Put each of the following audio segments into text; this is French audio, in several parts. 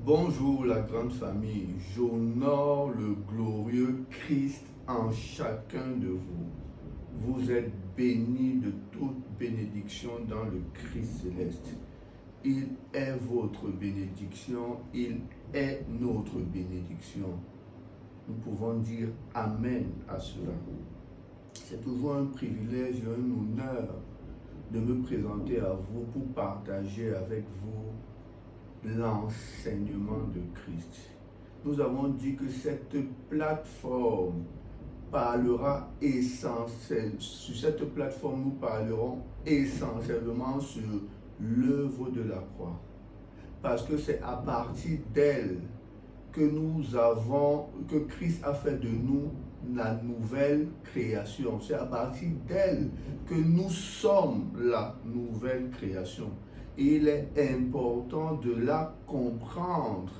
Bonjour la grande famille, j'honore le glorieux Christ en chacun de vous. Vous êtes bénis de toute bénédiction dans le Christ céleste. Il est votre bénédiction, il est notre bénédiction. Nous pouvons dire Amen à cela. C'est toujours un privilège et un honneur de me présenter à vous pour partager avec vous l'enseignement de Christ. Nous avons dit que cette plateforme parlera essentiellement, sur cette plateforme nous parlerons essentiellement sur l'œuvre de la croix. Parce que c'est à partir d'elle que que Christ a fait de nous la nouvelle création. C'est à partir d'elle que nous sommes la nouvelle création. Et il est important de la comprendre,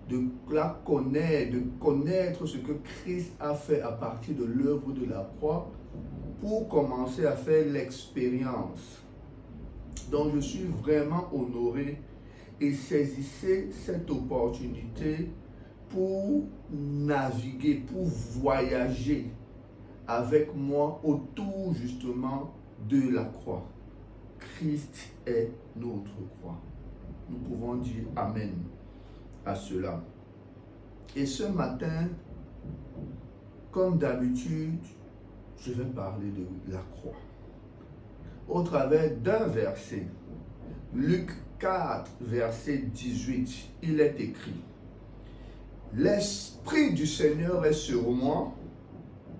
de la connaître, de connaître ce que Christ a fait à partir de l'œuvre de la croix pour commencer à faire l'expérience. Donc je suis vraiment honoré et saisissez cette opportunité pour naviguer, pour voyager avec moi autour justement de la croix. Christ est notre croix. Nous pouvons dire Amen à cela. Et ce matin, comme d'habitude, je vais parler de la croix. Au travers d'un verset, Luc 4, verset 18, il est écrit: L'Esprit du Seigneur est sur moi,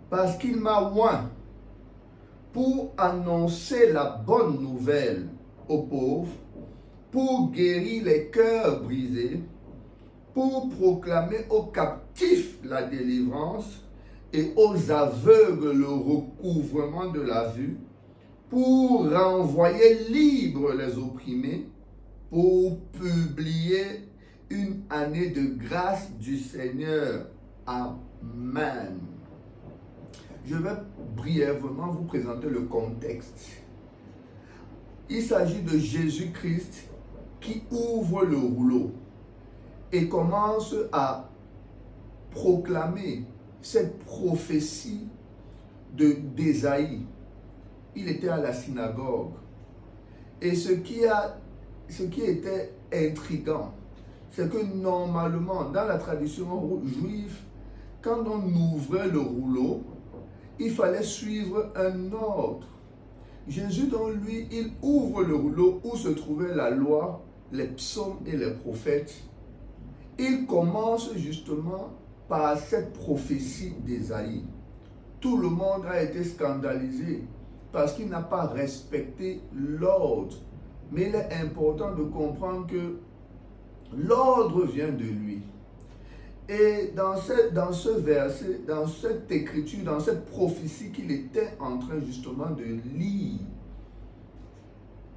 parce qu'il m'a oint pour annoncer la bonne nouvelle aux pauvres, pour guérir les cœurs brisés, pour proclamer aux captifs la délivrance et aux aveugles le recouvrement de la vue, pour renvoyer libres les opprimés, pour publier une année de grâce du Seigneur. Amen. Je vais brièvement vous présenter le contexte. Il s'agit de Jésus-Christ qui ouvre le rouleau et commence à proclamer cette prophétie d'Ésaïe. Il était à la synagogue. Et ce qui était intriguant, c'est que normalement, dans la tradition juive, quand on ouvrait le rouleau, il fallait suivre un ordre. Jésus, dans lui, il ouvre le rouleau où se trouvait la loi, les psaumes et les prophètes. Il commence justement par cette prophétie d'Ésaïe. Tout le monde a été scandalisé parce qu'il n'a pas respecté l'ordre. Mais il est important de comprendre que l'ordre vient de lui. Et dans ce verset, dans cette écriture, dans cette prophétie qu'il était en train justement de lire,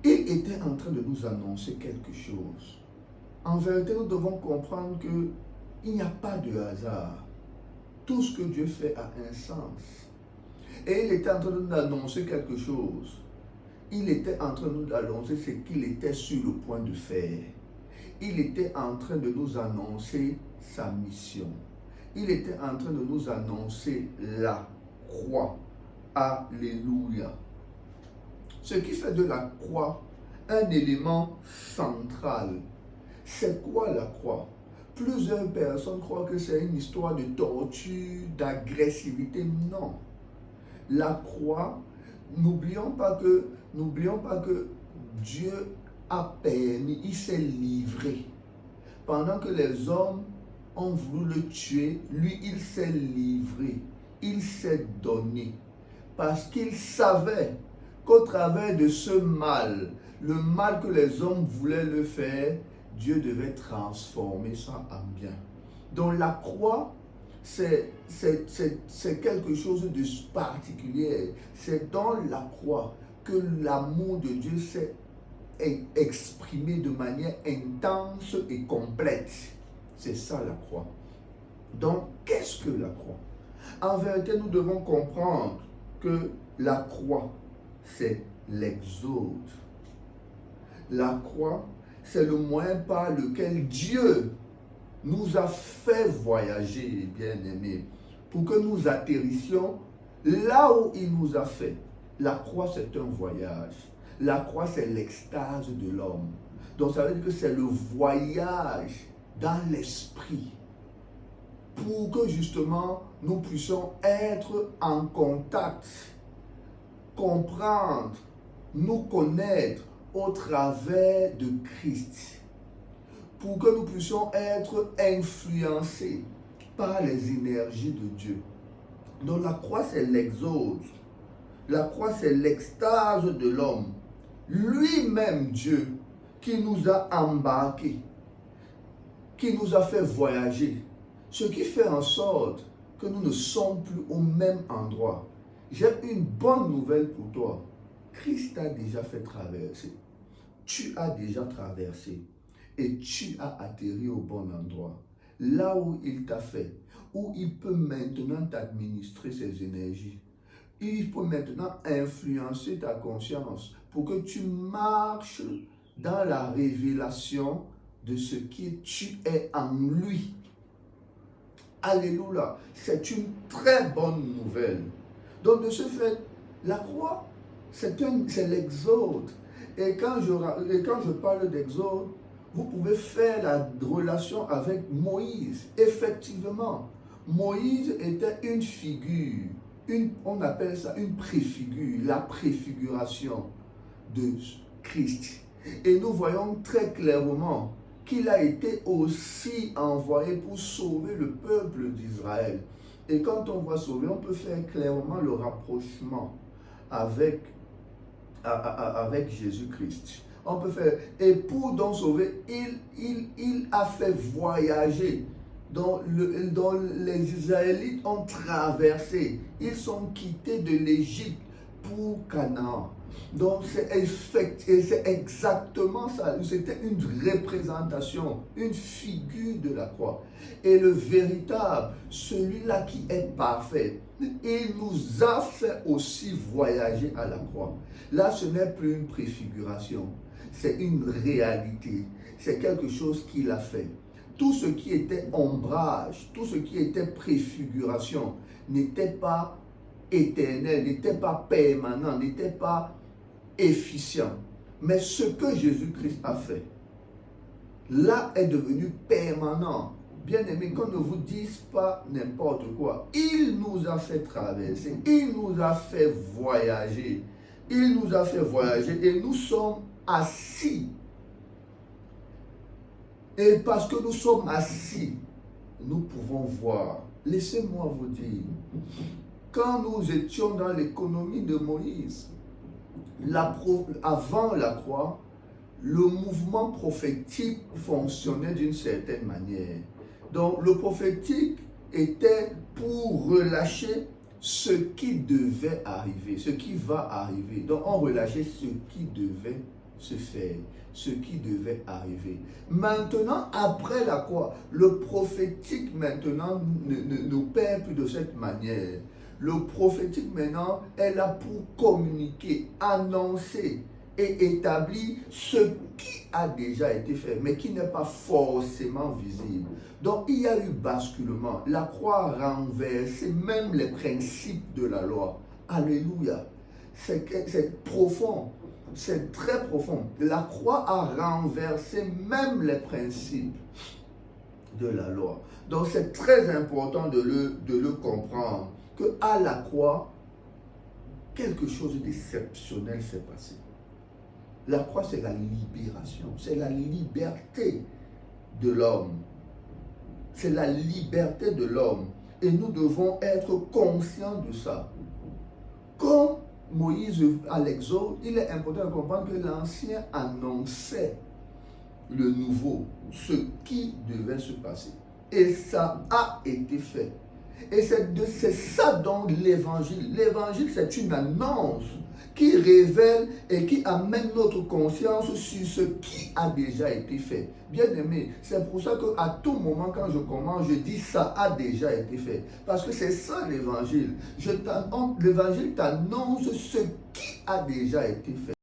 il était en train de nous annoncer quelque chose. En vérité, nous devons comprendre qu'il n'y a pas de hasard. Tout ce que Dieu fait a un sens. Et il était en train de nous annoncer quelque chose. Il était en train de nous annoncer ce qu'il était sur le point de faire. Il était en train de nous annoncer sa mission. Il était en train de nous annoncer la croix. Alléluia. Ce qui fait de la croix un élément central. C'est quoi la croix? Plusieurs personnes croient que c'est une histoire de torture, d'agressivité. Non. La croix, n'oublions pas que Dieu a permis, il s'est livré. Pendant que les hommes ont voulu le tuer, lui, il s'est livré. Il s'est donné. Parce qu'il savait qu'au travers de ce mal, le mal que les hommes voulaient le faire, Dieu devait transformer ça en bien. Donc la croix, c'est quelque chose de particulier. C'est dans la croix que l'amour de Dieu s'est exprimé de manière intense et complète. C'est ça la croix. Donc, qu'est-ce que la croix? En vérité, nous devons comprendre que la croix, c'est l'exode. La croix, c'est le moyen par lequel Dieu nous a fait voyager, bien-aimés, pour que nous atterrissions là où il nous a fait. La croix, c'est un voyage. La croix, c'est l'extase de l'homme. Donc, ça veut dire que c'est le voyage dans l'esprit pour que justement nous puissions être en contact, comprendre, nous connaître au travers de Christ, pour que nous puissions être influencés par les énergies de Dieu. Donc la croix, c'est l'exode. La croix, c'est l'extase de l'homme. Lui-même, Dieu, qui nous a embarqués, qui nous a fait voyager. Ce qui fait en sorte que nous ne sommes plus au même endroit. J'ai une bonne nouvelle pour toi. Christ t'a déjà fait traverser. Tu as déjà traversé. Et tu as atterri au bon endroit. Là où il t'a fait. Où il peut maintenant t'administrer ses énergies. Il peut maintenant influencer ta conscience pour que tu marches dans la révélation de ce qui tu es en lui. Alléluia. C'est une très bonne nouvelle. Donc de ce fait, la croix, c'est l'exode. Et quand je parle d'exode, vous pouvez faire la relation avec Moïse. Effectivement, Moïse était une figure, on appelle ça une préfigure, la préfiguration de Christ. Et nous voyons très clairement qu'il a été aussi envoyé pour sauver le peuple d'Israël. Et quand on voit sauver, on peut faire clairement le rapprochement avec Jésus-Christ. On peut faire, et pour donc sauver, il a fait voyager. Dont les Israélites ont traversé. Ils sont quittés de l'Égypte pour Canaan. Donc c'est exactement ça. C'était une représentation, une figure de la croix. Et le véritable, celui-là qui est parfait, il nous a fait aussi voyager à la croix. Là, ce n'est plus une préfiguration. C'est une réalité. C'est quelque chose qu'il a fait. Tout ce qui était ombrage, tout ce qui était préfiguration n'était pas éternel, n'était pas permanent, n'était pas efficient. Mais ce que Jésus-Christ a fait, là est devenu permanent. Bien-aimés, qu'on ne vous dise pas n'importe quoi. Il nous a fait traverser, il nous a fait voyager. Il nous a fait voyager et nous sommes assis. Et parce que nous sommes assis, nous pouvons voir. Laissez-moi vous dire, quand nous étions dans l'économie de Moïse, avant la croix, le mouvement prophétique fonctionnait d'une certaine manière. Donc le prophétique était pour relâcher ce qui devait arriver, ce qui va arriver. Donc on relâchait ce qui devait se faire, ce qui devait arriver. Maintenant, après la croix, le prophétique maintenant ne nous perd plus de cette manière. Le prophétique maintenant est là pour communiquer, annoncer et établir ce qui a déjà été fait, mais qui n'est pas forcément visible. Donc il y a eu basculement. La croix a renversé même les principes de la loi. Alléluia. C'est profond. C'est très profond. La croix a renversé même les principes de la loi. Donc c'est très important de le comprendre. Qu'à la croix, quelque chose d'exceptionnel s'est passé. La croix, c'est la libération. C'est la liberté de l'homme. C'est la liberté de l'homme. Et nous devons être conscients de ça. Comme Moïse à l'Exode, il est important de comprendre que l'Ancien annonçait le nouveau, ce qui devait se passer. Et ça a été fait. Et c'est ça donc l'évangile. L'évangile, c'est une annonce qui révèle et qui amène notre conscience sur ce qui a déjà été fait. Bien aimé, c'est pour ça qu'à tout moment, quand je commence, je dis ça a déjà été fait. Parce que c'est ça l'évangile. L'évangile t'annonce ce qui a déjà été fait.